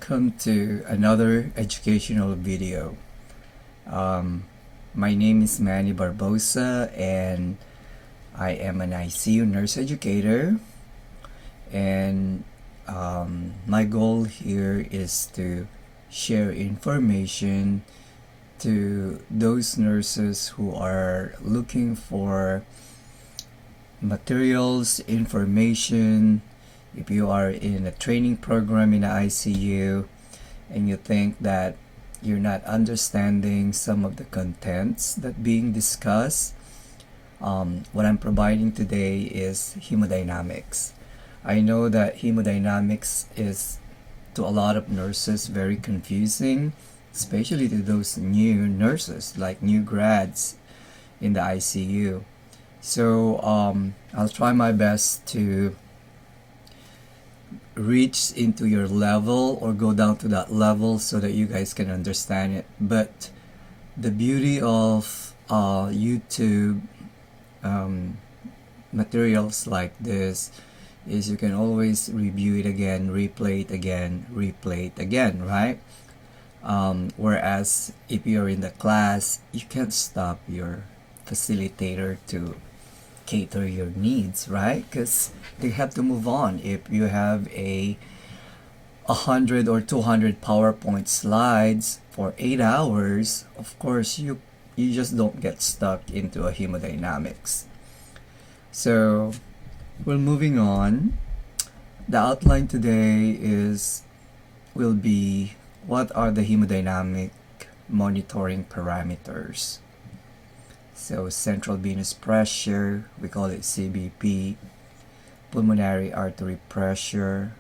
welcome to another educational video. My name is Manny Barbosa and I am an ICU nurse educator, and my goal here is to share information to those nurses who are looking for materials, information. If you are in a training program in the ICU and you think that you're not understanding some of the contents that being discussed, what I'm providing today is hemodynamics. I know that hemodynamics is to a lot of nurses very confusing, especially to those new nurses, like new grads in the ICU. So I'll try my best to reach into your level or go down to that level so that you guys can understand it. But the beauty of YouTube materials like this is you can always review it again, replay it again, right? Whereas if you're in the class, you can't stop your facilitator to cater your needs, right? Because they have to move on. If you have 100 or 200 PowerPoint slides for 8 hours, of course you just don't get stuck into a hemodynamics. So we're moving on. The outline today will be what are the hemodynamic monitoring parameters. So central venous pressure, we call it CVP, pulmonary artery pressure.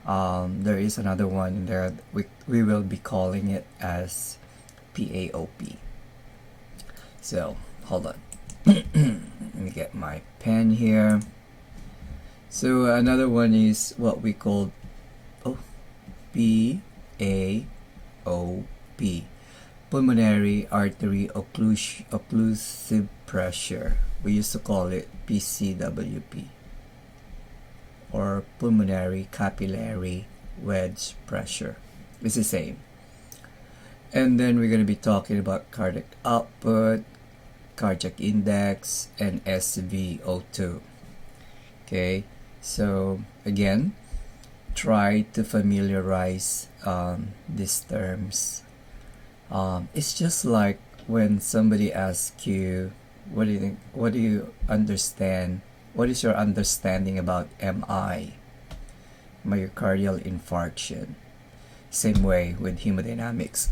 There is another one in there, we will be calling it as PAOP. So hold on, let me get my pen here. So another one is what we call PAOP, pulmonary artery occlusive pressure. We used to call it PCWP, or pulmonary capillary wedge pressure. It's the same. And then we're going to be talking about cardiac output, cardiac index, and SvO2. Okay, so again, try to familiarize these terms. It's just like when somebody asks you, what do you think, what do you understand, what is your understanding about MI, myocardial infarction? Same way with hemodynamics.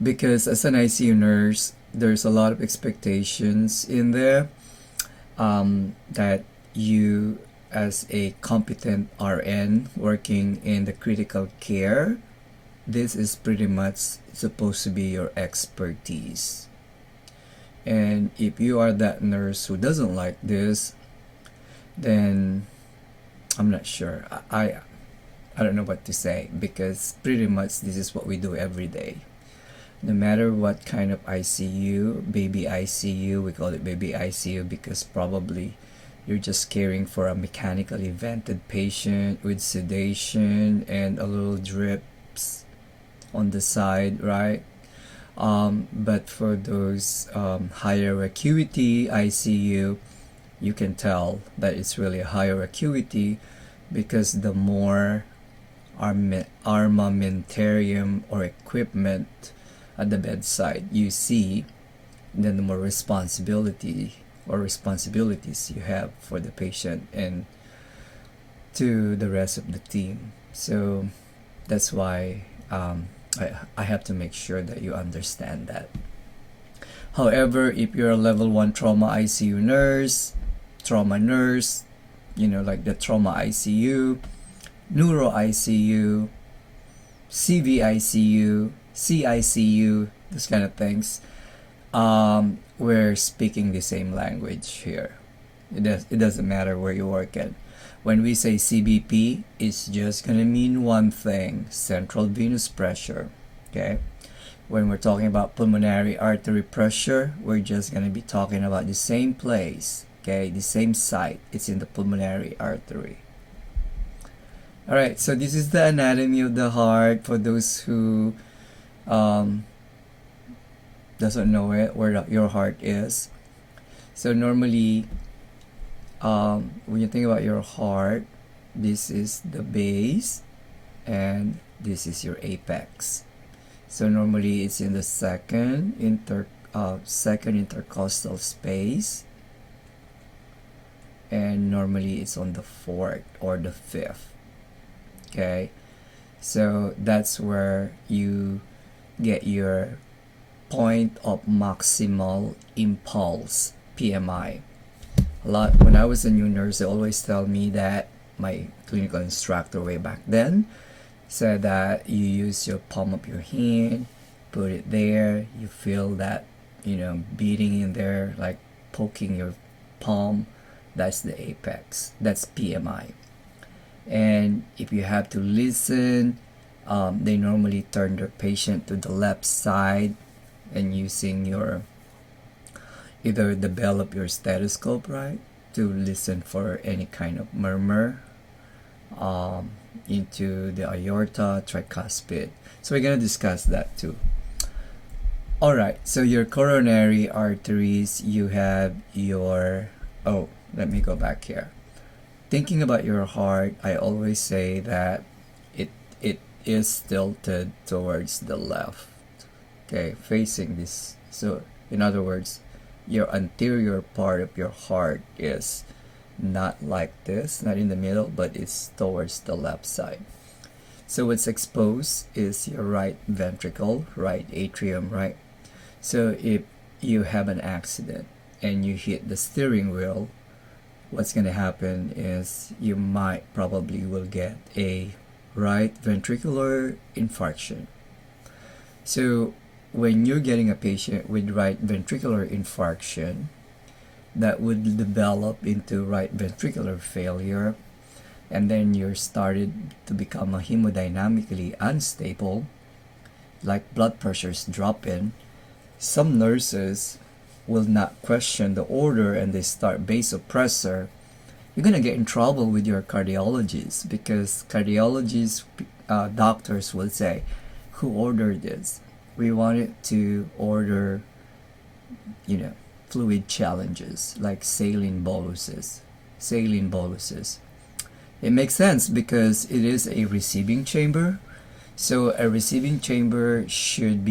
Because as an ICU nurse, there's a lot of expectations in there that you, as a competent RN working in the critical care, this is pretty much supposed to be your expertise. And if you are that nurse who doesn't like this, then I'm not sure. I don't know what to say, because pretty much this is what we do every day. No matter what kind of ICU, baby ICU, we call it baby ICU because probably you're just caring for a mechanically vented patient with sedation and a little drips on the side, right? But for those higher acuity ICU, you can tell that it's really a higher acuity because the more armamentarium or equipment at the bedside you see, then the more responsibilities you have for the patient and to the rest of the team. So that's why I have to make sure that you understand that. However, if you're a level 1 trauma ICU nurse, trauma nurse, like the trauma ICU, neuro ICU, CV-ICU, CICU, those kind of things, we're speaking the same language here. It doesn't matter where you work at. When we say CVP, it's just going to mean one thing: central venous pressure. Okay? When we're talking about pulmonary artery pressure, we're just going to be talking about the same place. Okay? The same site. It's in the pulmonary artery. All right, so this is the anatomy of the heart for those who um, doesn't know it, where your heart is. So normally, when you think about your heart, this is the base and this is your apex. So normally it's in the second intercostal space, and normally it's on the fourth or the fifth. Okay, so that's where you get your point of maximal impulse, PMI. When I was a new nurse, they always tell me that my clinical instructor way back then said that you use your palm of your hand, put it there, you feel that, beating in there, like poking your palm. That's the apex. That's PMI. And if you have to listen, they normally turn their patient to the left side and using your either the bell of your stethoscope, right, to listen for any kind of murmur into the aorta, tricuspid. So we're going to discuss that too. All right, so your coronary arteries, you have your, let me go back here. Thinking about your heart, I always say that it is tilted towards the left, okay, facing this. So in other words, your anterior part of your heart is not like this, not in the middle, but it's towards the left side. So what's exposed is your right ventricle, right atrium, right? So if you have an accident and you hit the steering wheel, what's going to happen is you might probably will get a right ventricular infarction. So when you're getting a patient with right ventricular infarction, that would develop into right ventricular failure, and then you're started to become a hemodynamically unstable, like blood pressures dropping. Some nurses will not question the order and they start vasopressor. You're gonna get in trouble with your cardiologist, because cardiologists, doctors will say, "Who ordered this? We wanted to order, fluid challenges like saline boluses." It makes sense because it is a receiving chamber. So a receiving chamber should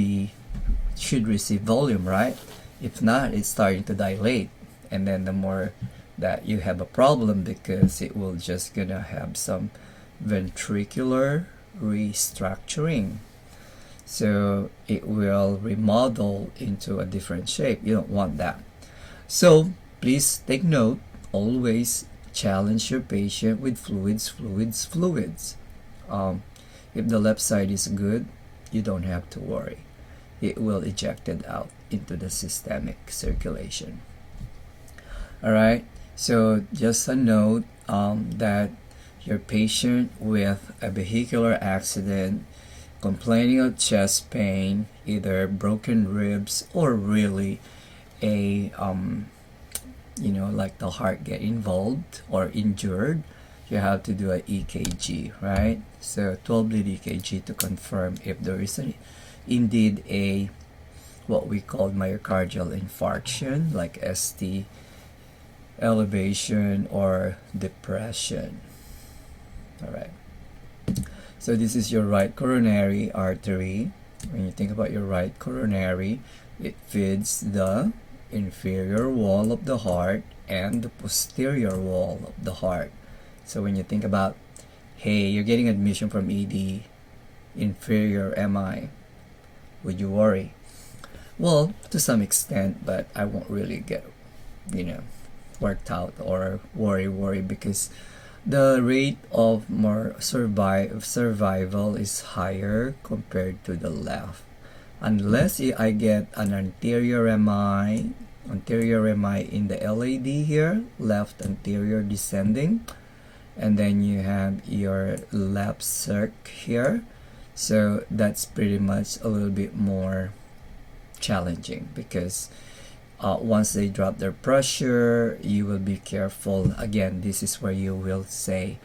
receive volume, right? If not, it's starting to dilate, and then the more that you have a problem, because it will just gonna have some ventricular restructuring. So it will remodel into a different shape. You don't want that. So please take note, always challenge your patient with fluids. If the left side is good, you don't have to worry. It will eject it out into the systemic circulation. All right, so just a note that your patient with a vehicular accident, complaining of chest pain, either broken ribs or really a like the heart get involved or injured, you have to do a EKG, right? So 12 lead EKG to confirm if there is indeed a what we call myocardial infarction, like ST elevation or depression. All right, so this is your right coronary artery. When you think about your right coronary, it feeds the inferior wall of the heart and the posterior wall of the heart. So when you think about, hey, you're getting admission from ED, inferior MI, would you worry? Well, to some extent, but I won't really get, worked out or worry because the rate of more survival is higher compared to the left. Unless I get an anterior MI in the LAD here, left anterior descending, and then you have your left circ here. So that's pretty much a little bit more challenging, because once they drop their pressure, you will be careful. Again, this is where you will say,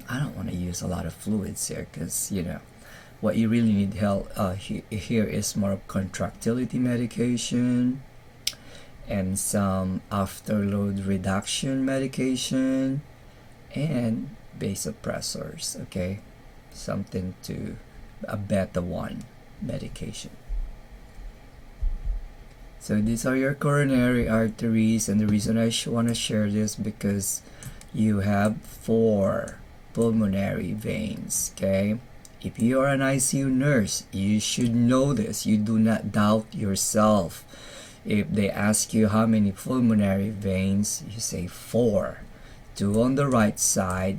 I don't want to use a lot of fluids here, because what you really need help here is more of contractility medication and some afterload reduction medication and vasopressors. Okay, something to a beta 1 medication. So these are your coronary arteries, and the reason I want to share this because you have 4 pulmonary veins. Okay, if you are an ICU nurse, you should know this. You do not doubt yourself. If they ask you how many pulmonary veins, you say 4. 2 on the right side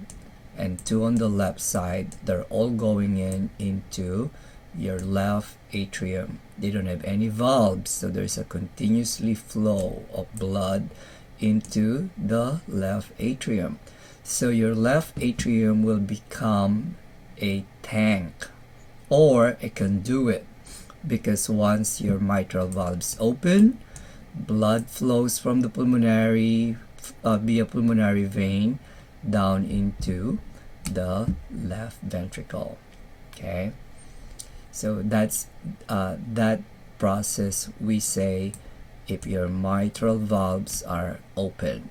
and 2 on the left side. They're all going into your left atrium. They don't have any valves, so there's a continuously flow of blood into the left atrium. So your left atrium will become a tank or a conduit, because once your mitral valves open, blood flows from the pulmonary via pulmonary vein down into the left ventricle. Okay, so that's that process we say if your mitral valves are open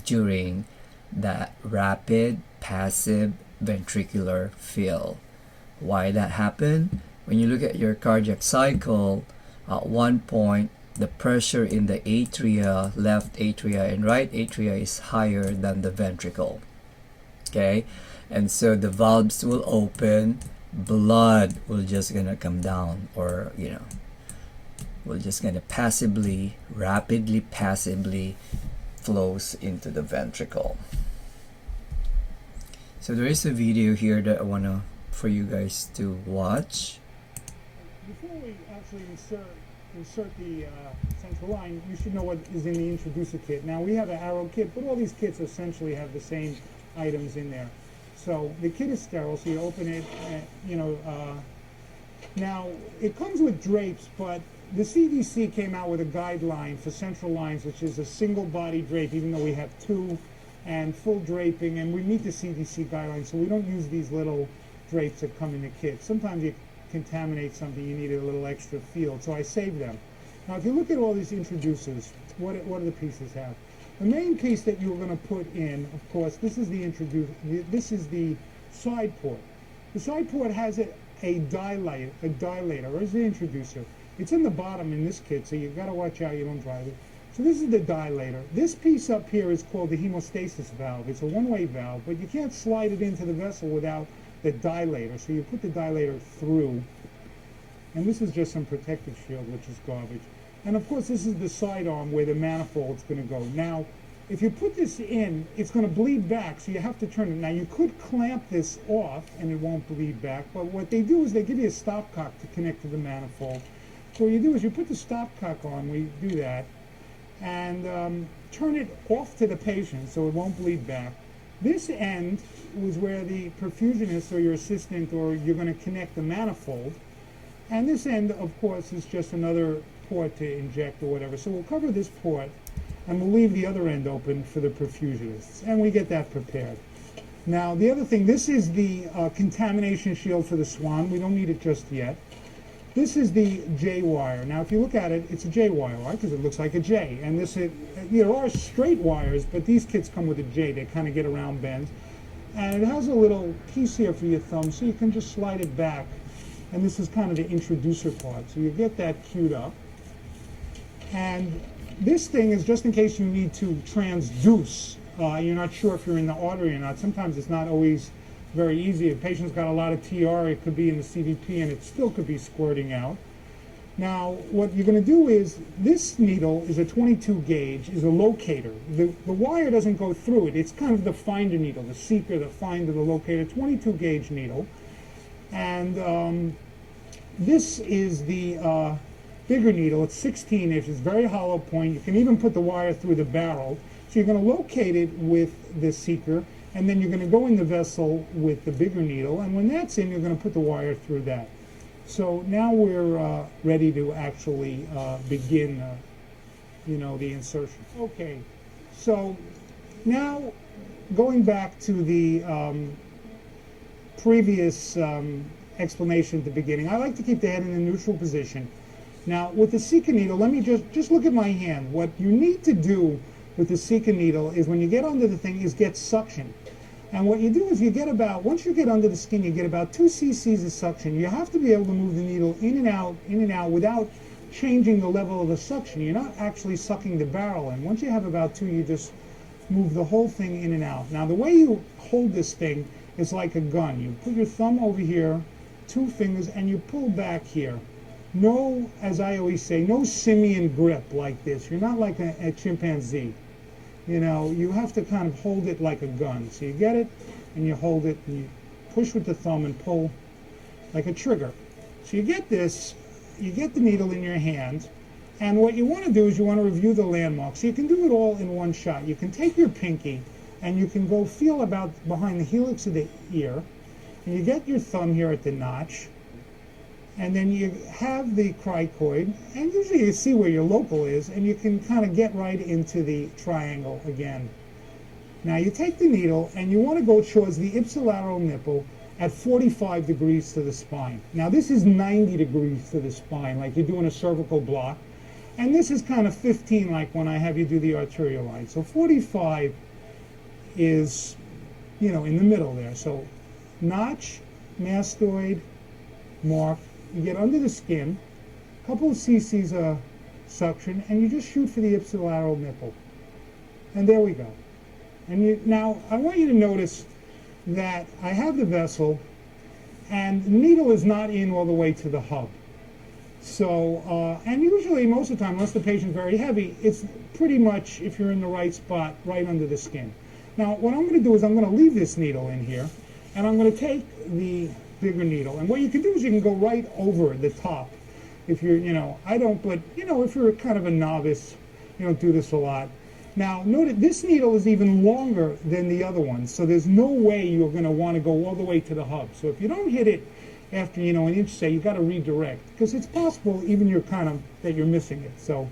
during that rapid passive ventricular fill. Why that happened? When you look at your cardiac cycle, at one point the pressure in the atria, left atria and right atria, is higher than the ventricle. Okay, and so the valves will open, blood will just gonna come down, or will just gonna rapidly passively flows into the ventricle. So there is a video here that I wanna for you guys to watch. Before we actually insert the central line, you should know what is in the introducer kit. Now we have an Arrow kit, but all these kits essentially have the same items in there. So the kit is sterile, so you open it, now it comes with drapes, but the CDC came out with a guideline for central lines, which is a single body drape, even though we have 2, and full draping, and we meet the CDC guidelines, so we don't use these little drapes that come in the kit. Sometimes you contaminate something, you need a little extra field, so I save them. Now if you look at all these introducers, what do the pieces have? The main piece that you're going to put in, of course, this is the side port. The side port has a dilator, or is the introducer. It's in the bottom in this kit, so you've got to watch out you don't drive it. So this is the dilator. This piece up here is called the hemostasis valve. It's a one-way valve, but you can't slide it into the vessel without the dilator. So you put the dilator through, and this is just some protective shield, which is garbage. And of course, this is the sidearm where the manifold's going to go. Now, if you put this in, it's going to bleed back, so you have to turn it. Now, you could clamp this off, and it won't bleed back, but what they do is they give you a stopcock to connect to the manifold. So what you do is you put the stopcock on, we do that, and turn it off to the patient so it won't bleed back. This end was where the perfusionist or your assistant or you're going to connect the manifold. And this end, of course, is just another port to inject or whatever. So we'll cover this port and we'll leave the other end open for the perfusionists. And we get that prepared. Now, the other thing, this is the contamination shield for the swan. We don't need it just yet. This is the J wire. Now, if you look at it, it's a J wire, right? Because it looks like a J. And there are straight wires, but these kits come with a J. They kind of get around bends. And it has a little piece here for your thumb, so you can just slide it back. And this is kind of the introducer part. So you get that queued up. And this thing is just in case you need to transduce. You're not sure if you're in the artery or not. Sometimes it's not always very easy. If a patient's got a lot of TR, it could be in the CVP and it still could be squirting out. Now, what you're going to do is, this needle is a 22 gauge, is a locator. The wire doesn't go through it. It's kind of the finder needle, the seeker, the finder, the locator, 22 gauge needle. And this is the bigger needle. It's 16 inches, very hollow point. You can even put the wire through the barrel. So you're going to locate it with the seeker, and then you're going to go in the vessel with the bigger needle, and when that's in, you're going to put the wire through that. So now we're ready to actually begin, the insertion. Okay, so now going back to the previous explanation at the beginning, I like to keep the head in a neutral position. Now, with the Sika needle, let me just look at my hand. What you need to do with the Sika needle is when you get under the thing is get suction. And what you do is you get about, once you get under the skin, you get about 2 cc's of suction. You have to be able to move the needle in and out without changing the level of the suction. You're not actually sucking the barrel in. Once you have about 2, you just move the whole thing in and out. Now, the way you hold this thing is like a gun. You put your thumb over here, 2 fingers, and you pull back here. No, as I always say, no simian grip like this. You're not like a chimpanzee. You know, you have to kind of hold it like a gun. So you get it, and you hold it, and you push with the thumb and pull like a trigger. So you get this, you get the needle in your hand, and what you want to do is you want to review the landmarks. So you can do it all in one shot. You can take your pinky, and you can go feel about behind the helix of the ear, and you get your thumb here at the notch, and then you have the cricoid, and usually you see where your local is, and you can kind of get right into the triangle again. Now you take the needle, and you want to go towards the ipsilateral nipple at 45 degrees to the spine. Now this is 90 degrees to the spine, like you're doing a cervical block, and this is kind of 15, like when I have you do the arterial line. So 45 is, you know, in the middle there. So notch, mastoid, mark. You get under the skin, a couple of cc's of suction, and you just shoot for the ipsilateral nipple. And there we go. And now I want you to notice that I have the vessel, and the needle is not in all the way to the hub. So, and usually, most of the time, unless the patient's very heavy, it's pretty much, if you're in the right spot, right under the skin. Now, what I'm going to do is I'm going to leave this needle in here, and I'm going to take the bigger needle. And what you can do is you can go right over the top. If you're, you know, I don't, but, you know, if you're kind of a novice, you don't do this a lot. Now, note that this needle is even longer than the other one, so there's no way you're going to want to go all the way to the hub. So if you don't hit it after, you know, an inch, say, you got to redirect, because it's possible even you're kind of, that you're missing it. So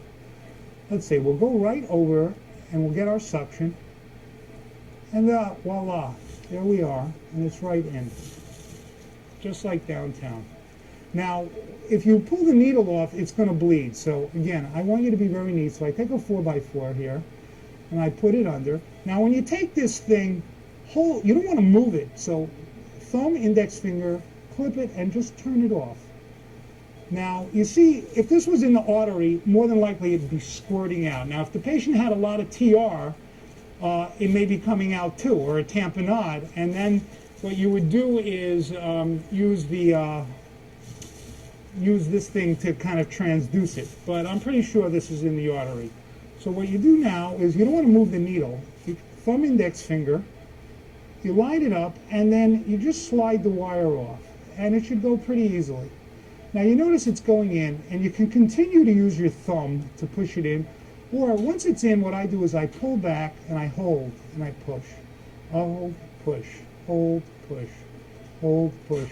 let's say we'll go right over, and we'll get our suction, and voila, there we are, and it's right in. Just like downtown. Now, if you pull the needle off, it's going to bleed. So again, I want you to be very neat. So I take a 4x4 here, and I put it under. Now, when you take this thing, you don't want to move it. So thumb, index finger, clip it, and just turn it off. Now, you see, if this was in the artery, more than likely it'd be squirting out. Now, if the patient had a lot of TR, it may be coming out too, or a tamponade, and then what you would do is use this thing to kind of transduce it. But I'm pretty sure this is in the artery. So what you do now is you don't want to move the needle. You thumb, index finger, you line it up, and then you just slide the wire off. And it should go pretty easily. Now you notice it's going in, and you can continue to use your thumb to push it in. Or once it's in, what I do is I pull back, and I hold, and I push. Hold, push. Hold, push, hold, push,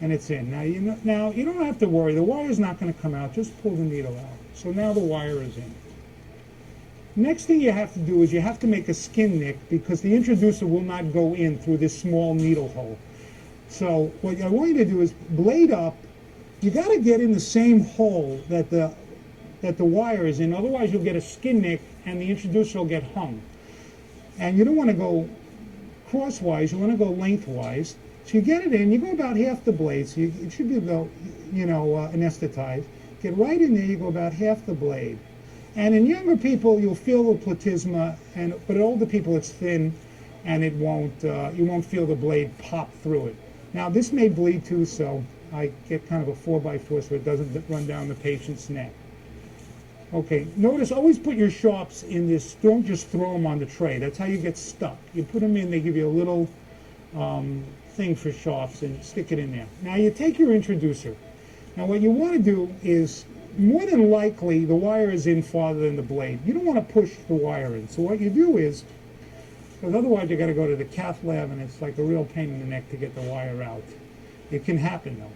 and it's in. Now you don't have to worry. The wire's not going to come out. Just pull the needle out. So now the wire is in. Next thing you have to do is you have to make a skin nick, because the introducer will not go in through this small needle hole. So what I want you to do is blade up. You got to get in the same hole that the wire is in. Otherwise, you'll get a skin nick, and the introducer will get hung. And you don't want to go crosswise, you want to go lengthwise. So you get it in, you go about half the blade, so it should be about, you know, anesthetized. Get right in there, you go about half the blade. And in younger people, you'll feel the platysma, but in older people, it's thin, and it won't, you won't feel the blade pop through it. Now, this may bleed too, so I get kind of a 4x4 so it doesn't run down the patient's neck. Okay, notice always put your sharps in this. Don't just throw them on the tray. That's how you get stuck. You put them in, they give you a little thing for sharps, and stick it in there. Now you take your introducer. Now what you want to do is, more than likely, the wire is in farther than the blade. You don't want to push the wire in. So what you do is, because otherwise you got to go to the cath lab, and it's like a real pain in the neck to get the wire out. It can happen though.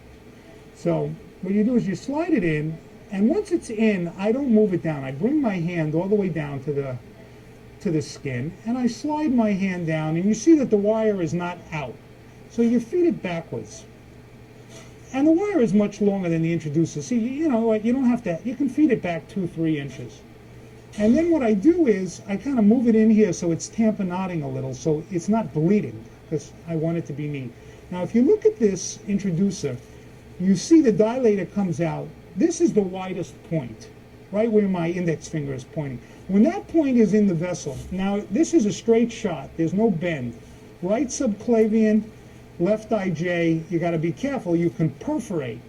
So what you do is you slide it in, and once it's in, I don't move it down. I bring my hand all the way down to to the skin, and I slide my hand down, and you see that the wire is not out. So you feed it backwards. And the wire is much longer than the introducer. See, you know, you don't have to, you can feed it back 2-3 inches. And then what I do is I kind of move it in here so it's tamponading a little, so it's not bleeding, because I want it to be neat. Now, if you look at this introducer, you see the dilator comes out. This is the widest point, right where my index finger is pointing. When that point is in the vessel, now this is a straight shot. There's no bend. Right subclavian, left IJ, you got to be careful. You can perforate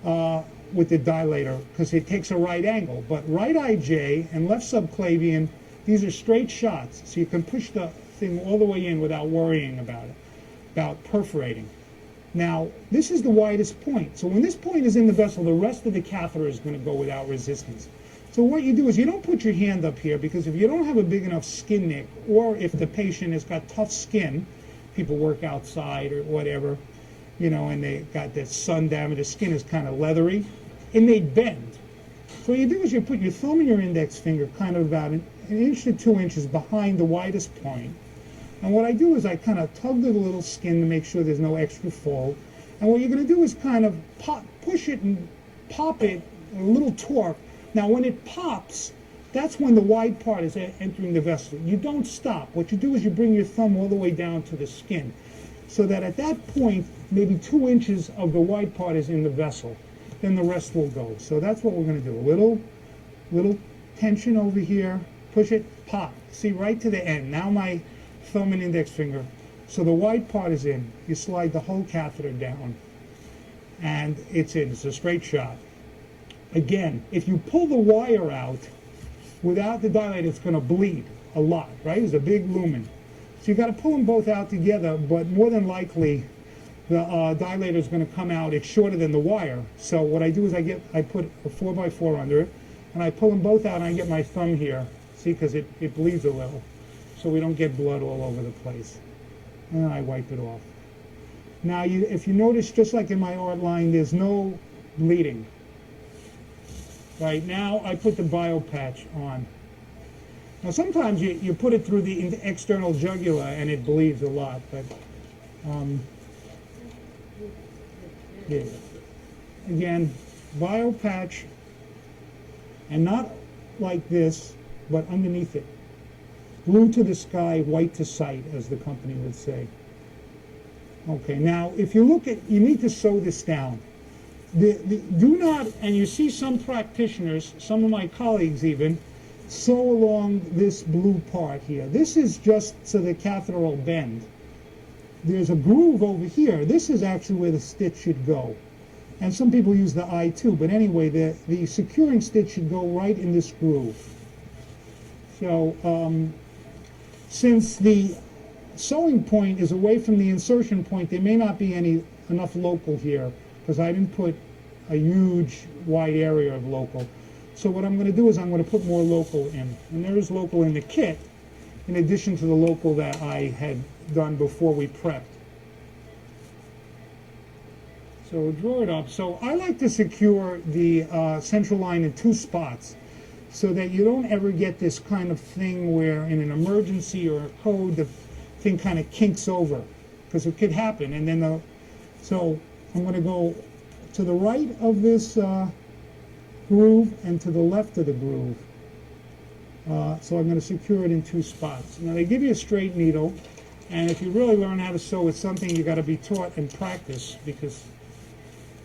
with the dilator because it takes a right angle. But right IJ and left subclavian, these are straight shots. So you can push the thing all the way in without worrying about it, about perforating. Now, this is the widest point. So when this point is in the vessel, the rest of the catheter is going to go without resistance. So what you do is you don't put your hand up here, because if you don't have a big enough skin nick, or if the patient has got tough skin, people work outside or whatever, you know, and they got that sun damage, the skin is kind of leathery, it may bend. So what you do is you put your thumb and your index finger kind of about an inch to 2 inches behind the widest point. And what I do is I kind of tug the little skin to make sure there's no extra fold. And what you're going to do is kind of push it and pop it, a little torque. Now when it pops, that's when the wide part is entering the vessel. You don't stop. What you do is you bring your thumb all the way down to the skin, so that at that point, maybe 2 inches of the wide part is in the vessel. Then the rest will go. So that's what we're going to do. A little tension over here, push it, pop. See, right to the end. Now my thumb and index finger. So the wide part is in. You slide the whole catheter down, and it's in. It's a straight shot. Again, if you pull the wire out without the dilator, it's going to bleed a lot, right? It's a big lumen. So you got to pull them both out together, but more than likely the dilator is going to come out. It's shorter than the wire. So what I do is I put a 4x4 under it, and I pull them both out, and I get my thumb here. See, because it bleeds a little, so we don't get blood all over the place. And then I wipe it off. Now, if you notice, just like in my art line, there's no bleeding. Right now, I put the bio patch on. Now, sometimes you put it through the external jugular and it bleeds a lot, but yeah. Again, bio patch, and not like this, but underneath it. Blue to the sky, white to sight, as the company would say. Okay, now if you look at, you need to sew this down. Do not, and you see some practitioners, some of my colleagues even, sew along this blue part here. This is just so the catheter will bend. There's a groove over here. This is actually where the stitch should go. And some people use the eye too, but anyway, the securing stitch should go right in this groove. So, since the sewing point is away from the insertion point, there may not be enough local here, because I didn't put a huge wide area of local. So what I'm going to do is I'm going to put more local in. And there is local in the kit, in addition to the local that I had done before we prepped. So we'll draw it up. So I like to secure the central line in 2 spots, so that you don't ever get this kind of thing where in an emergency or a code the thing kind of kinks over, because it could happen. And then so I'm going to go to the right of this groove and to the left of the groove. So I'm going to secure it in 2 spots. Now they give you a straight needle, and if you really learn how to sew, it's something you got to be taught and practice, because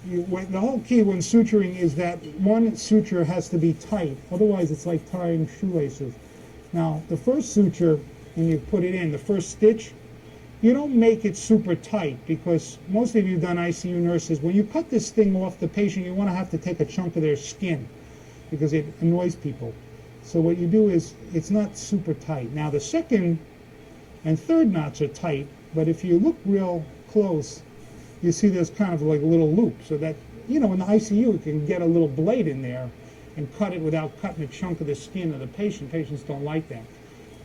the whole key when suturing is that one suture has to be tight. Otherwise, it's like tying shoelaces. Now, the first suture, when you put it in, the first stitch, you don't make it super tight, because most of you have done ICU nurses. When you cut this thing off the patient, you want to have to take a chunk of their skin, because it annoys people. So what you do is, it's not super tight. Now, the second and third knots are tight, but if you look real close, you see there's kind of like a little loop, so that, you know, in the ICU, you can get a little blade in there and cut it without cutting a chunk of the skin of the patient. Patients don't like that.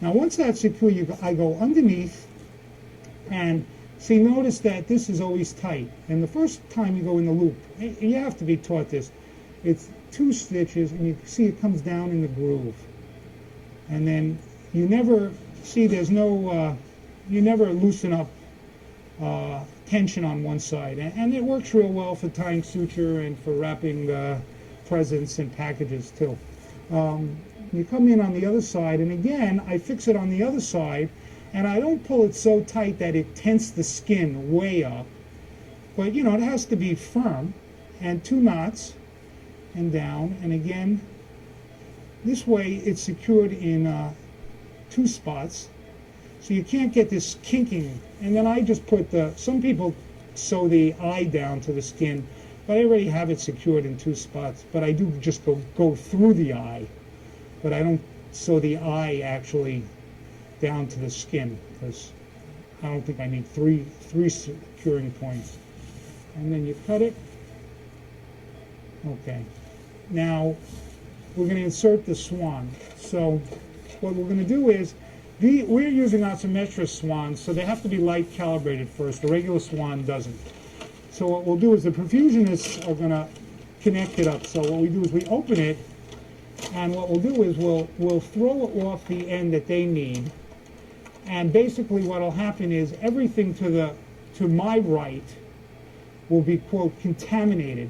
Now, once that's secure, I go underneath, and see, notice that this is always tight. And the first time you go in the loop, and you have to be taught this, it's 2 stitches, and you see it comes down in the groove. And then you never see, there's no, you never loosen up tension on one side, and it works real well for tying suture and for wrapping presents and packages too. You come in on the other side, and again I fix it on the other side, and I don't pull it so tight that it tenses the skin way up, but you know, it has to be firm, and 2 knots and down, and again this way it's secured in 2 spots, so you can't get this kinking. And then I just put some people sew the eye down to the skin, but I already have it secured in 2 spots. But I do just go through the eye, but I don't sew the eye actually down to the skin, because I don't think I need three securing points. And then you cut it. Okay. Now we're going to insert the swan. So what we're going to do is, we're using isometric swans, so they have to be light calibrated first. The regular swan doesn't. So what we'll do is the perfusionists are going to connect it up. So what we do is we open it, and what we'll do is we'll throw it off the end that they need. And basically what will happen is everything to my right will be, quote, contaminated,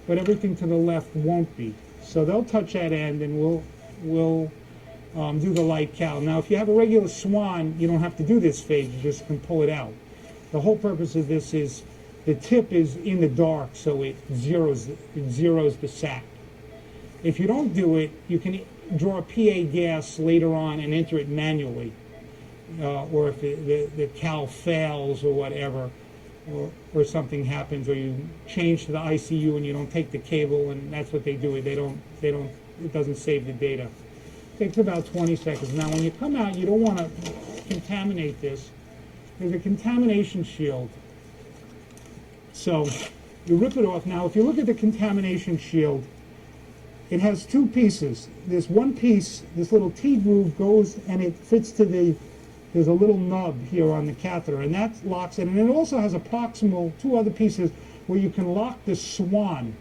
but everything to the left won't be. So they'll touch that end, and we'll do the light cal. Now, if you have a regular swan, you don't have to do this phase. You just can pull it out. The whole purpose of this is the tip is in the dark, so it zeroes the sac. If you don't do it, you can draw a PA gas later on and enter it manually. Or if the cal fails or whatever, or something happens, or you change to the ICU and you don't take the cable, and that's what they do. It doesn't save the data. Takes about 20 seconds. Now, when you come out, you don't want to contaminate this. There's a contamination shield. So you rip it off. Now, if you look at the contamination shield, it has 2 pieces. This one piece, this little T-groove goes, and it fits to there's a little nub here on the catheter, and that locks it. And it also has a proximal 2 other pieces where you can lock the swan,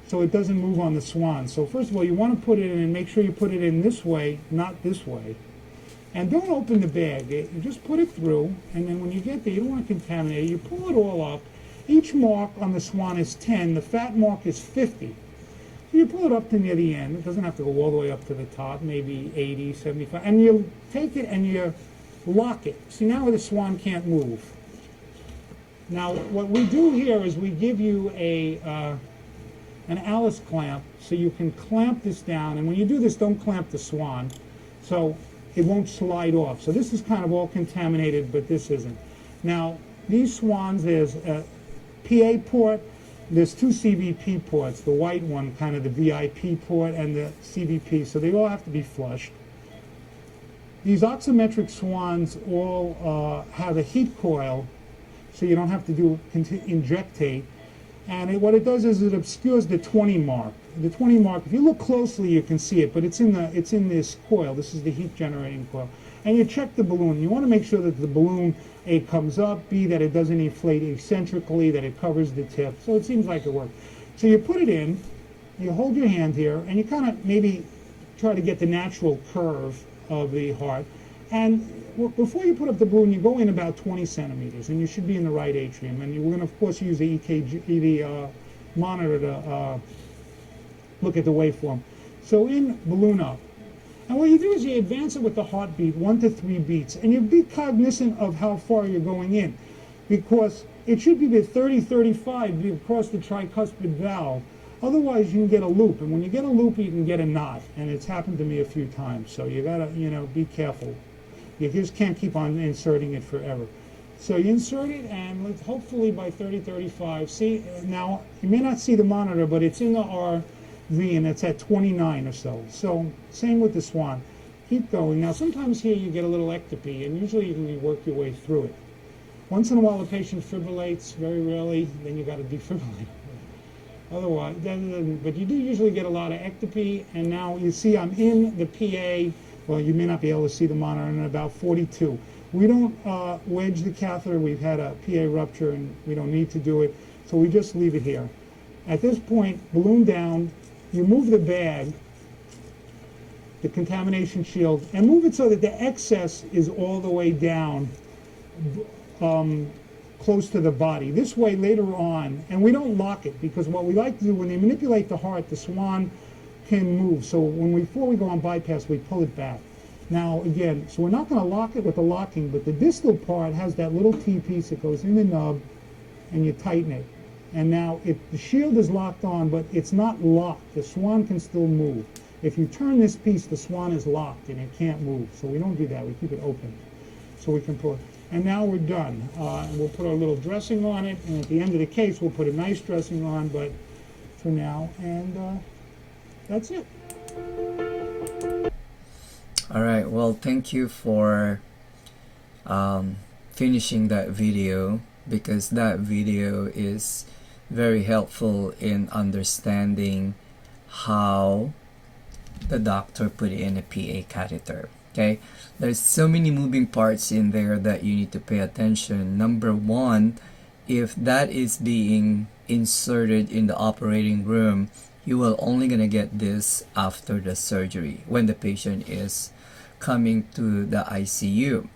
so it doesn't move on the swan. So first of all, you want to put it in, and make sure you put it in this way, not this way. And don't open the bag. You just put it through, and then when you get there, you don't want to contaminate it. You pull it all up. Each mark on the swan is 10. The fat mark is 50. So you pull it up to near the end. It doesn't have to go all the way up to the top, maybe 80, 75. And you take it and you lock it. See, now the swan can't move. Now, what we do here is we give you an Alice clamp, so you can clamp this down, and when you do this, don't clamp the swan, so it won't slide off. So this is kind of all contaminated, but this isn't. Now, these swans, there's a PA port, there's 2 CVP ports, the white one, kind of the VIP port, and the CVP, so they all have to be flushed. These oximetric swans all have a heat coil, so you don't have to do injectate. And what it does is it obscures the 20 mark. The 20 mark, if you look closely, you can see it, but it's in this coil. This is the heat generating coil. And you check the balloon. You want to make sure that the balloon, A, comes up, B, that it doesn't inflate eccentrically, that it covers the tip. So it seems like it worked. So you put it in, you hold your hand here, and you kind of maybe try to get the natural curve of the heart. And before you put up the balloon, you go in about 20 centimeters, and you should be in the right atrium. And we're going to, of course, use the EKG, the monitor to look at the waveform. So in, balloon up. And what you do is you advance it with the heartbeat, 1 to 3 beats, and you be cognizant of how far you're going in, because it should be at 30, 35 across the tricuspid valve. Otherwise, you can get a loop, and when you get a loop, you can get a knot, and it's happened to me a few times. So you gotta, be careful. You just can't keep on inserting it forever. So you insert it, and hopefully by 30, 35. See, now you may not see the monitor, but it's in the RV, and it's at 29 or so. So same with the swan. Keep going. Now sometimes here you get a little ectopy, and usually you can work your way through it. Once in a while the patient fibrillates, very rarely, then you got to defibrillate. Otherwise, but you do usually get a lot of ectopy, and now you see I'm in the PA. Well, you may not be able to see the monitor, and about 42. We don't wedge the catheter. We've had a PA rupture, and we don't need to do it, so we just leave it here. At this point, balloon down, you move the bag, the contamination shield, and move it so that the excess is all the way down close to the body. This way later on, and we don't lock it, because what we like to do when they manipulate the heart, the swan can move. So before we go on bypass, we pull it back. Now again, so we're not going to lock it with the locking, but the distal part has that little T-piece that goes in the nub, and you tighten it. And now the shield is locked on, but it's not locked. The swan can still move. If you turn this piece, the swan is locked and it can't move. So we don't do that. We keep it open so we can pull it. And now we're done. And we'll put our little dressing on it, and at the end of the case, we'll put a nice dressing on, but for now, and that's it. All right, well, thank you for finishing that video, because that video is very helpful in understanding how the doctor put in a PA catheter. Okay, there's so many moving parts in there that you need to pay attention. Number one, if that is being inserted in the operating room, you will only gonna get this after the surgery, when the patient is coming to the ICU.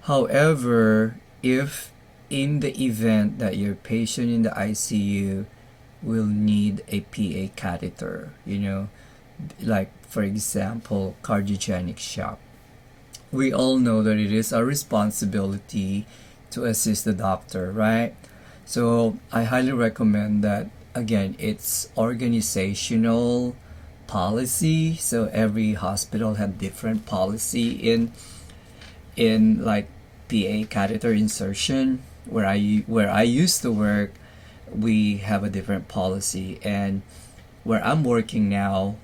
However, if in the event that your patient in the ICU will need a PA catheter, like for example, cardiogenic shock, we all know that it is our responsibility to assist the doctor, right? So I highly recommend that. Again, it's organizational policy, so every hospital have different policy in like PA catheter insertion. Where I used to work, we have a different policy, and where I'm working now,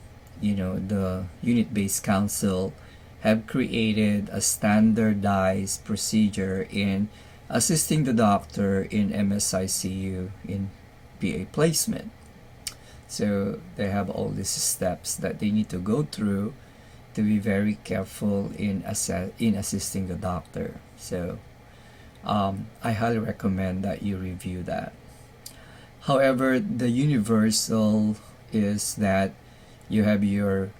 the unit-based council have created a standardized procedure in assisting the doctor in MSICU in PA placement. So they have all these steps that they need to go through to be very careful in assisting the doctor. So I highly recommend that you review that. However, the universal is that you have your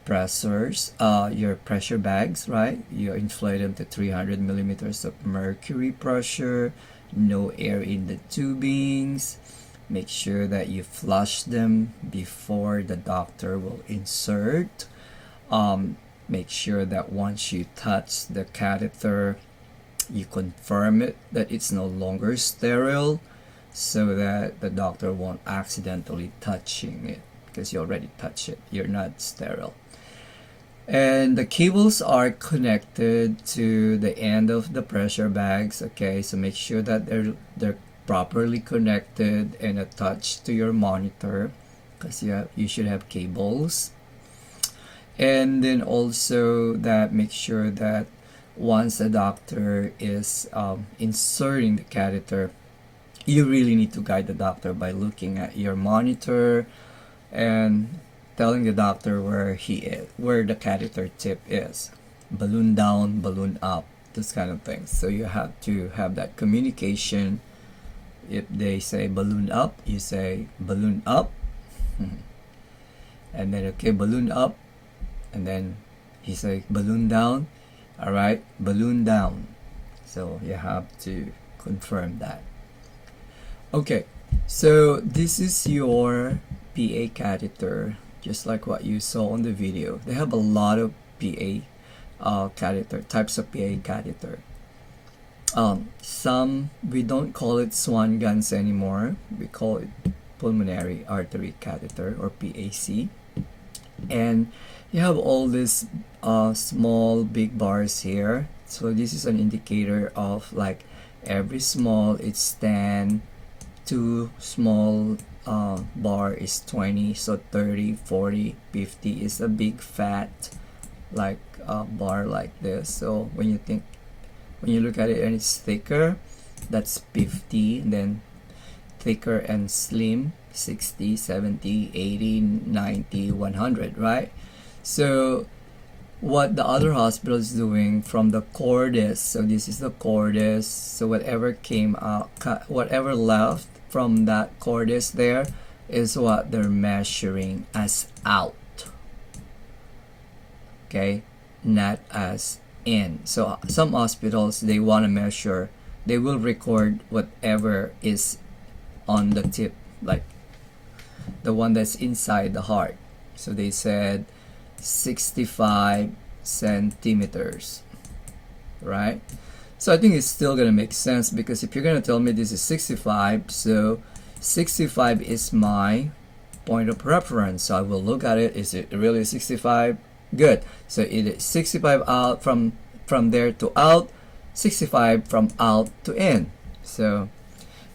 pressors, your pressure bags, right? You inflate them to 300 millimeters of mercury pressure, no air in the tubings. Make sure that you flush them before the doctor will insert. Make sure that once you touch the catheter, you confirm that it's no longer sterile, so that the doctor won't accidentally touching it, because you already touched it. You're not sterile. And the cables are connected to the end of the pressure bags. Okay, so make sure that they're properly connected and attached to your monitor, because you should have cables. And then also that make sure that once the doctor is inserting the catheter, you really need to guide the doctor by looking at your monitor and telling the doctor where the catheter tip is. Balloon down, balloon up, this kind of things. So you have to have that communication. If they say balloon up, you say balloon up. And then, okay, balloon up. And then he say balloon down. All right, balloon down. So you have to confirm that. Okay, so this is your PA catheter, just like what you saw on the video. They have a lot of PA catheter, types of PA catheter. Some, we don't call it swan guns anymore. We call it pulmonary artery catheter, or PAC. And you have all these small big bars here. So this is an indicator of like every small it's 10, 2 small bar is 20, so 30, 40, 50 is a big fat like bar like this. So when you look at it and it's thicker, that's 50. Then thicker and slim, 60, 70, 80, 90, 100, right? So what the other hospital is doing from the cordis, so this is the cordis, so whatever came out, whatever left from that cordis there is what they're measuring as out. okay, not as in. So some hospitals, they want to measure, they will record whatever is on the tip, like the one that's inside the heart. So they said 65 centimeters, right? So I think it's still gonna make sense, because if you're gonna tell me this is 65, so 65 is my point of reference. So I will look at it. Is it really 65? Good. So it is 65 out from there to out, 65 from out to in. So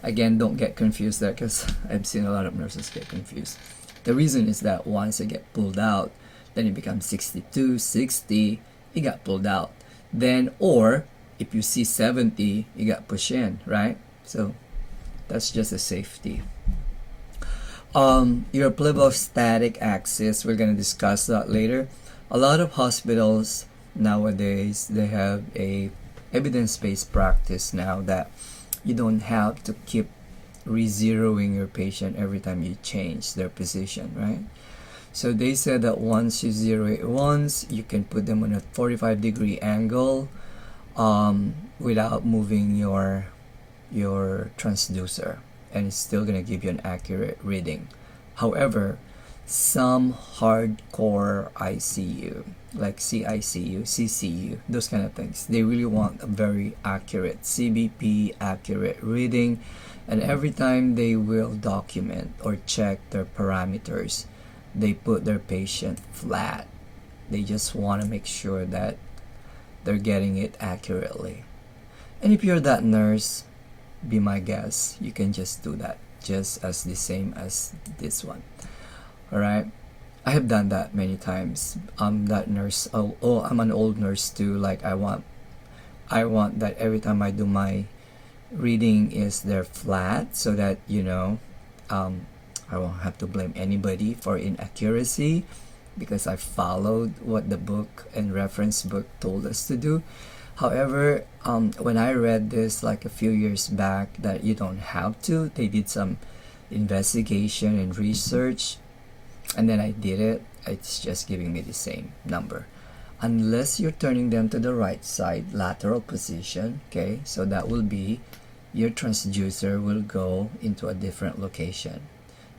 again, don't get confused there, because I've seen a lot of nurses get confused. The reason is that once it get pulled out, then it becomes 62, 60, it got pulled out. Then, or if you see 70, it got pushed in, right? So that's just a safety. Your plebostatic axis, we're going to discuss that later. A lot of hospitals nowadays, they have a evidence-based practice now that you don't have to keep re-zeroing your patient every time you change their position, right? So they said that once you zero it once, you can put them on a 45-degree angle without moving your transducer, and it's still gonna give you an accurate reading. However, some hardcore ICU, like CICU, CCU, those kind of things, they really want a very accurate CBP, accurate reading, and every time they will document or check their parameters, they put their patient flat. They just want to make sure that they're getting it accurately. And if you're that nurse, be my guest, you can just do that, just as the same as this one. Alright, I have done that many times. I'm that nurse. Oh, I'm an old nurse too. Like I want that every time I do my reading is they're flat, so that I won't have to blame anybody for inaccuracy, because I followed what the book and reference book told us to do. However, when I read this like a few years back, that you don't have to, they did some investigation and research, and then I did it. It's just giving me the same number, unless you're turning them to the right side, lateral position. Okay, so that will be your transducer will go into a different location,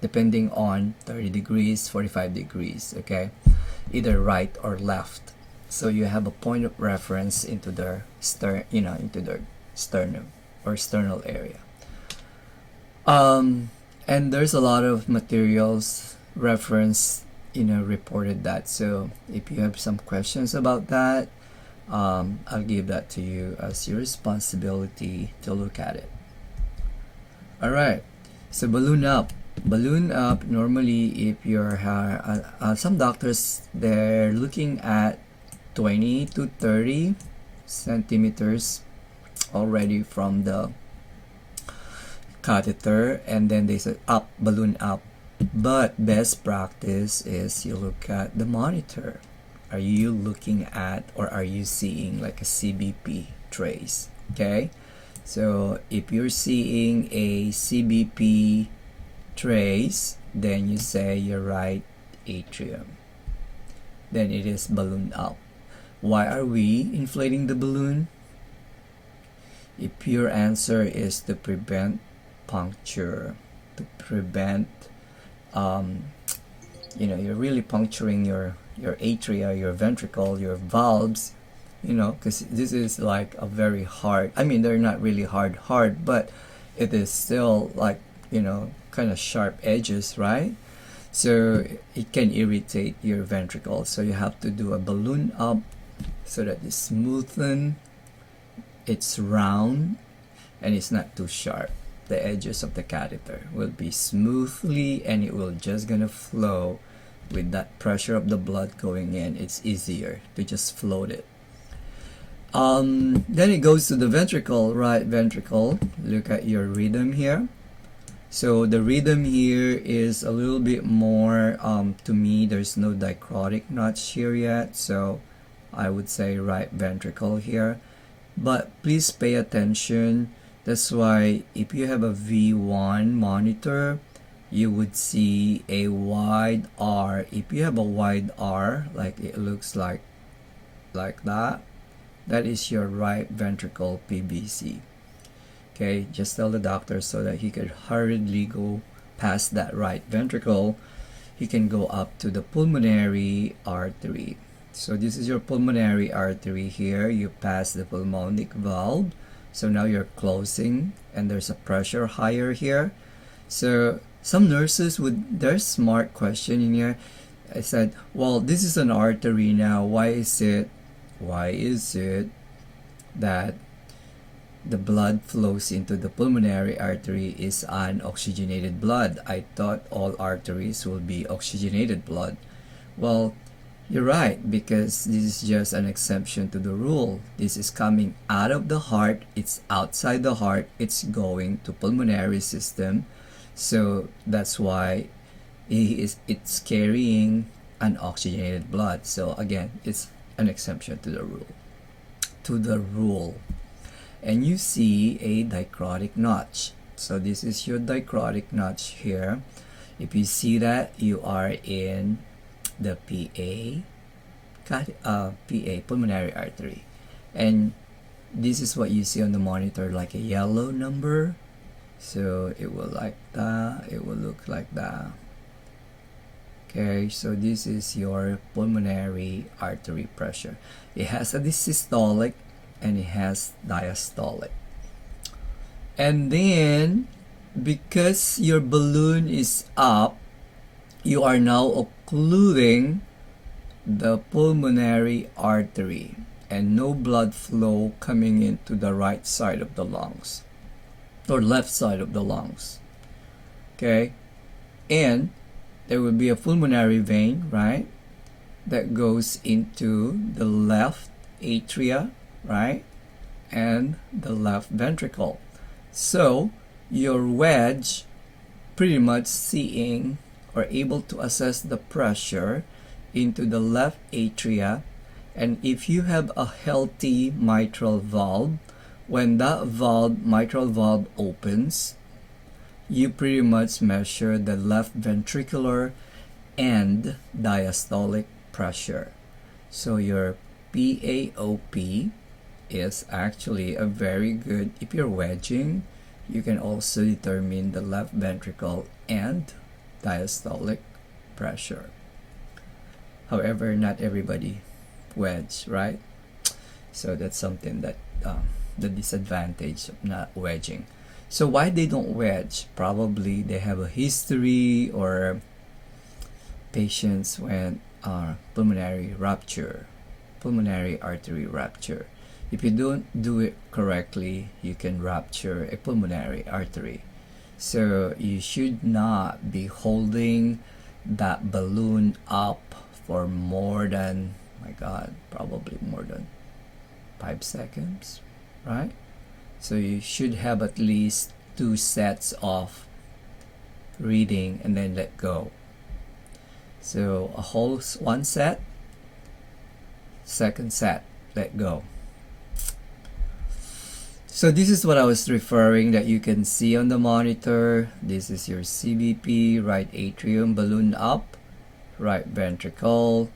depending on 30 degrees, 45 degrees, okay? Either right or left. So you have a point of reference into their into their sternum or sternal area. And there's a lot of materials reference, reported that. So if you have some questions about that, I'll give that to you as your responsibility to look at it. All right, so balloon up. Balloon up, normally if you're some doctors, they're looking at 20 to 30 centimeters already from the catheter, and then they said up, balloon up. But best practice is you look at the monitor. Are you looking at, or are you seeing like a CBP trace? Okay, so if you're seeing a CBP trace, then you say your right atrium, then it is ballooned up. Why are we inflating the balloon? If your answer is to prevent puncture, to prevent you're really puncturing your atria, your ventricle, your valves, because this is like a very hard, they're not really hard, but it is still like, kind of sharp edges, right? So it can irritate your ventricle. So you have to do a balloon up so that it's smoothen, it's round, and it's not too sharp. The edges of the catheter will be smoothly, and it will just gonna flow with that pressure of the blood going in. It's easier to just float it. Then it goes to the ventricle, right ventricle. Look at your rhythm here. So the rhythm here is a little bit more, to me, there's no dichrotic notch here yet, so I would say right ventricle here. But please pay attention. That's why if you have a V1 monitor, you would see a wide R. If you have a wide R, like it looks like like that, that is your right ventricle PVC. Okay, just tell the doctor so that he could hurriedly go past that right ventricle. He can go up to the pulmonary artery. So this is your pulmonary artery here. You pass the pulmonic valve. So now you're closing and there's a pressure higher here. So some nurses would, there's smart question in here. I said, well, this is an artery now. Why is it that the blood flows into the pulmonary artery is unoxygenated blood? I thought all arteries will be oxygenated blood. Well, you're right, because this is just an exception to the rule. This is coming out of the heart. It's outside the heart. It's going to pulmonary system. So that's why it's carrying unoxygenated blood. So again, it's an exception to the rule. And you see a dichrotic notch. So this is your dichrotic notch here. If you see that, you are in the PA pulmonary artery. And this is what you see on the monitor, like a yellow number. So it will like that, it will look like that. Okay, so this is your pulmonary artery pressure. It has a systolic and it has diastolic. And then, because your balloon is up, you are now occluding the pulmonary artery and no blood flow coming into the right side of the lungs or left side of the lungs. Okay, and there will be a pulmonary vein, right, that goes into the left atria, right, and the left ventricle. So your wedge pretty much seeing or able to assess the pressure into the left atria. And if you have a healthy mitral valve, when that mitral valve opens, you pretty much measure the left ventricular and diastolic pressure. So your PAOP is actually a very good, if you're wedging, you can also determine the left ventricle and diastolic pressure. However, not everybody wedge, right? So that's something that the disadvantage of not wedging. So why they don't wedge? Probably they have a history or patients with pulmonary artery rupture. If you don't do it correctly, you can rupture a pulmonary artery. So you should not be holding that balloon up for more than, probably more than 5 seconds, right? So you should have at least 2 sets of reading and then let go. So a whole 1 set, second set, let go. So this is what I was referring that you can see on the monitor. This is your CVP, right atrium, balloon up, right ventricle.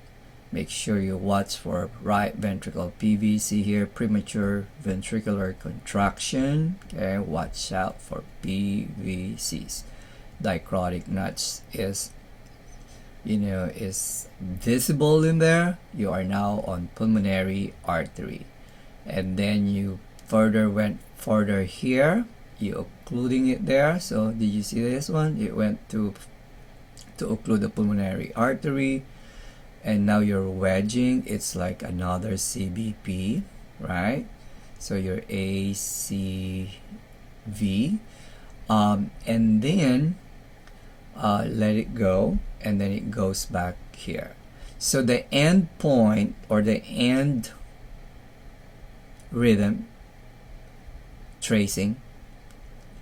Make sure you watch for right ventricle PVC here, premature ventricular contraction. Okay, watch out for PVCs. Dichrotic notch is visible in there. You are now on pulmonary artery. And then you went further here, you occluding it there. So did you see this one? It went to occlude the pulmonary artery, and now you're wedging. It's like another CBP, right? So your ACV, and then let it go, and then it goes back here. So the end point or the end rhythm tracing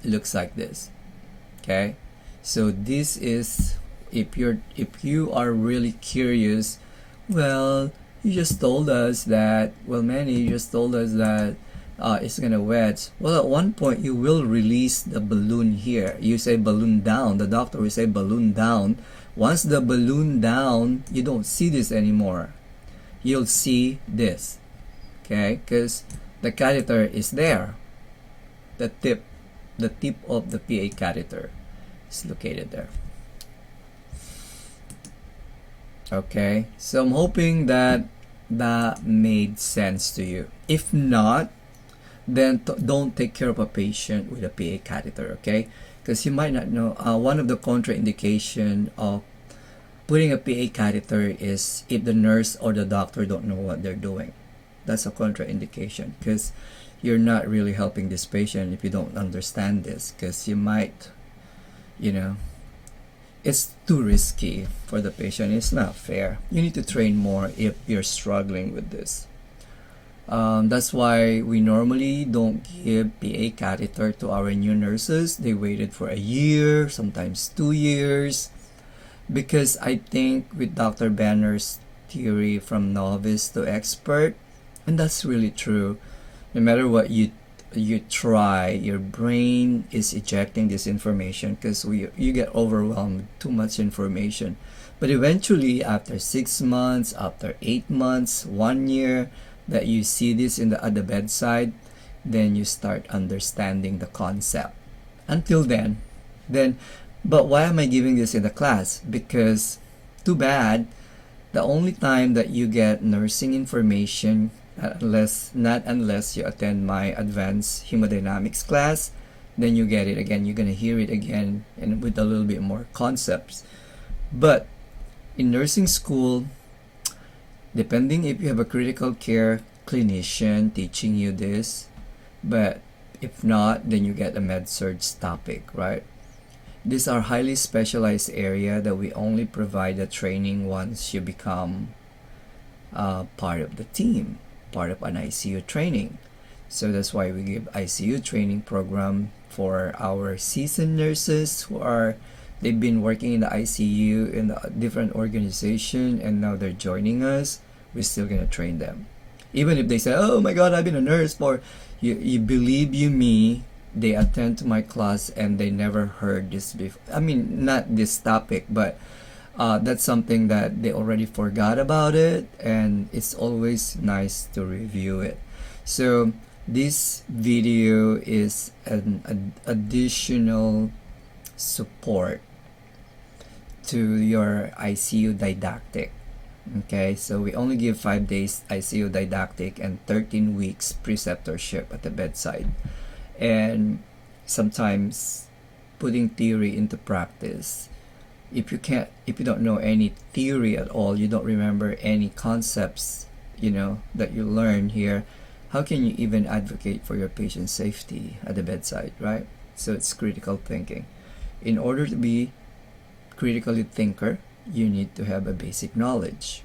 looks like this. Okay, so this is, if you are really curious, well, you just told us that, it's gonna wedge. Well, at one point you will release the balloon here. You say balloon down, the doctor will say balloon down. Once the balloon down, you don't see this anymore. you'll see this, okay, because the catheter is there. The tip of the PA catheter is located there. Okay, so I'm hoping that that made sense to you. If not, then don't take care of a patient with a PA catheter, okay? Because you might not know, one of the contraindication of putting a PA catheter is if the nurse or the doctor don't know what they're doing. That's a contraindication, because you're not really helping this patient if you don't understand this, because you might, it's too risky for the patient. It's not fair. You need to train more if you're struggling with this. That's why we normally don't give PA catheter to our new nurses. They waited for a year, sometimes 2 years, because I think with Dr. Banner's theory from novice to expert, and that's really true, no matter what you try, your brain is ejecting this information because you get overwhelmed with too much information. But eventually, after 6 months, after 8 months, 1 year, that you see this at the bedside, then you start understanding the concept. Until then, but why am I giving this in the class? Because too bad, the only time that you get nursing information, not unless you attend my advanced hemodynamics class, then you get it again. You're gonna hear it again and with a little bit more concepts. But in nursing school, depending if you have a critical care clinician teaching you this, but if not, then you get a med-surg topic, right? These are highly specialized area that we only provide the training once you become part of the team, part of an ICU training. So that's why we give ICU training program for our seasoned nurses they've been working in the ICU in a different organization and now they're joining us. We're still gonna train them, even if they say, "Oh my God, I've been a nurse for." You believe me, they attend to my class and they never heard this before. I mean, not this topic, but that's something that they already forgot about it, and it's always nice to review it. So this video is an additional support to your ICU didactic. Okay, so we only give 5 days ICU didactic and 13 weeks preceptorship at the bedside, and sometimes putting theory into practice. If you don't know any theory at all, you don't remember any concepts, that you learn here, how can you even advocate for your patient's safety at the bedside, right? So it's critical thinking. In order to be critically thinker, you need to have a basic knowledge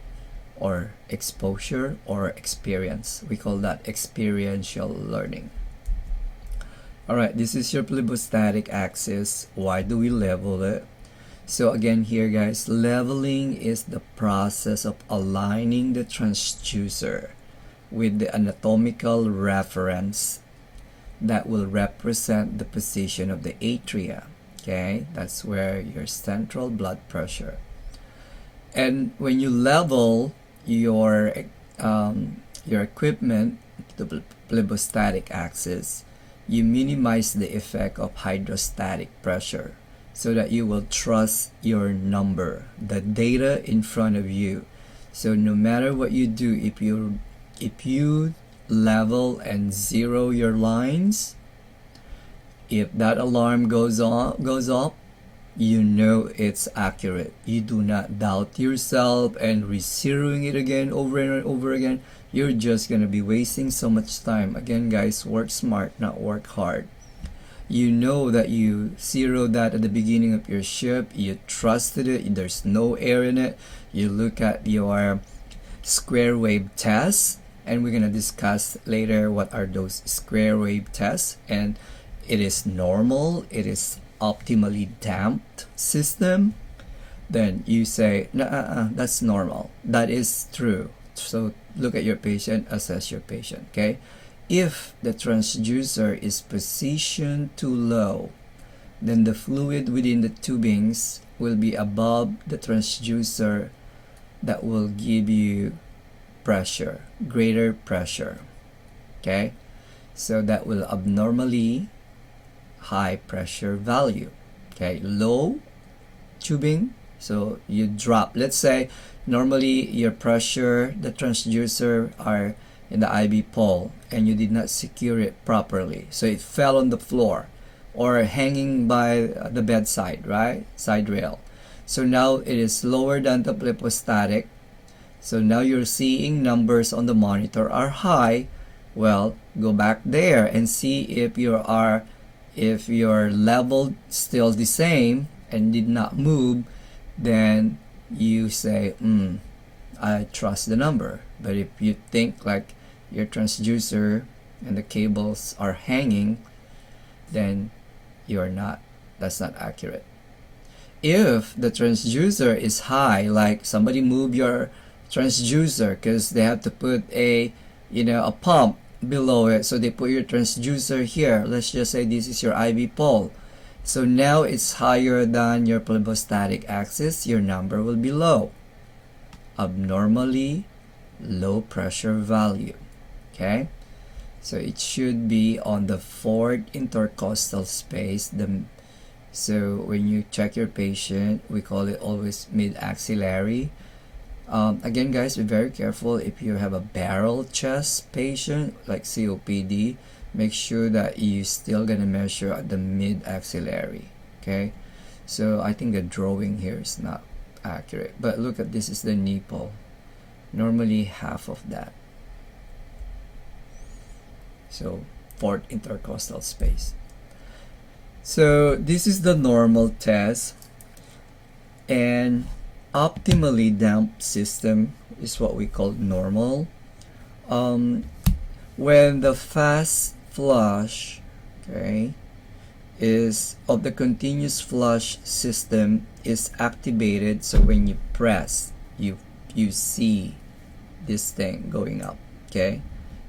or exposure or experience. We call that experiential learning. Alright, this is your plebostatic axis. Why do we level it? So again here guys, leveling is the process of aligning the transducer with the anatomical reference that will represent the position of the atria. Okay, that's where your central blood pressure. And when you level your equipment, the plebostatic axis, you minimize the effect of hydrostatic pressure so that you will trust your number, the data in front of you. So no matter what you do, if you level and zero your lines, if that alarm goes up, you know it's accurate. You do not doubt yourself and re-zeroing it again over and over again. You're just gonna be wasting so much time. Again guys, work smart, not work hard. You know that you zeroed that at the beginning of your shift. You trusted it. There's no error in it. You look at your square wave tests, and we're gonna discuss later what are those square wave tests, and it is normal, it is optimally damped system, then you say, no, that's normal, that is true. So look at your patient, assess your patient, okay? If the transducer is positioned too low, then the fluid within the tubings will be above the transducer, that will give you pressure, greater pressure. Okay, so that will abnormally high pressure value. Okay, low tubing, so you drop, let's say normally your pressure, the transducer are in the IV pole and you did not secure it properly, so it fell on the floor or hanging by the bedside, right, side rail. So now it is lower than the blepostatic, so now you're seeing numbers on the monitor are high. Well, go back there and see if your level still the same and did not move. Then you say, I trust the number. But if you think like your transducer and the cables are hanging, then you're not, that's not accurate. If the transducer is high, like somebody move your transducer because they have to put a pump below it, so they put your transducer here, let's just say this is your IV pole, so now it's higher than your blepostatic axis, your number will be low, abnormally low pressure value. Okay, so it should be on the fourth intercostal space. So when you check your patient, we call it always mid-axillary. Again, guys, be very careful if you have a barrel chest patient like COPD. Make sure that you still gonna measure at the mid-axillary. Okay, so I think the drawing here is not accurate, but look at this is the nipple, normally half of that. So fourth intercostal space. So this is the normal test, and optimally damped system is what we call normal. When the fast flush, okay, is of the continuous flush system is activated, so when you press, you see this thing going up. Okay,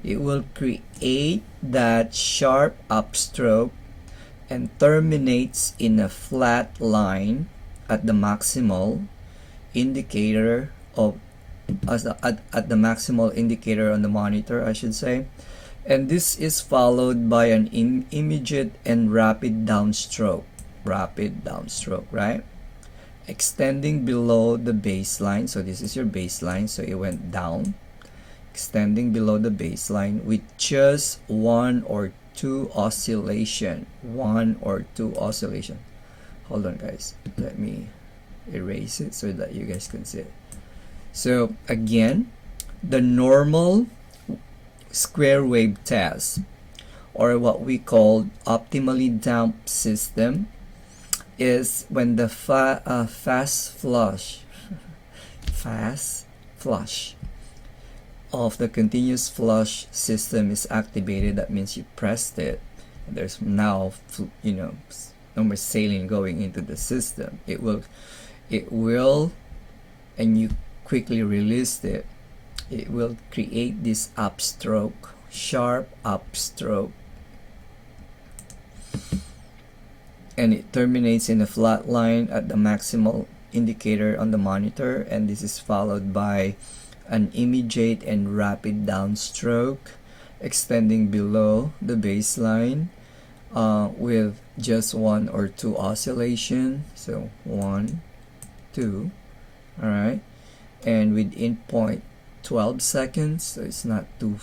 it will create that sharp upstroke and terminates in a flat line at the maximal indicator of at the maximal indicator on the monitor, I should say, and this is followed by an immediate and rapid downstroke, right, extending below the baseline. So this is your baseline, so it went down, extending below the baseline with just one or two oscillation. Hold on, guys, let me erase it so that you guys can see it. So again, the normal square wave test, or what we call optimally damped system, is when the fast flush of the continuous flush system is activated. That means you pressed it, and there's now no more saline going into the system. It will, and you quickly released it, it will create this upstroke, sharp upstroke, and it terminates in a flat line at the maximal indicator on the monitor, and this is followed by an immediate and rapid downstroke extending below the baseline with just one or two oscillation. So 1, 2, all right, and within 0.12 seconds, so it's not too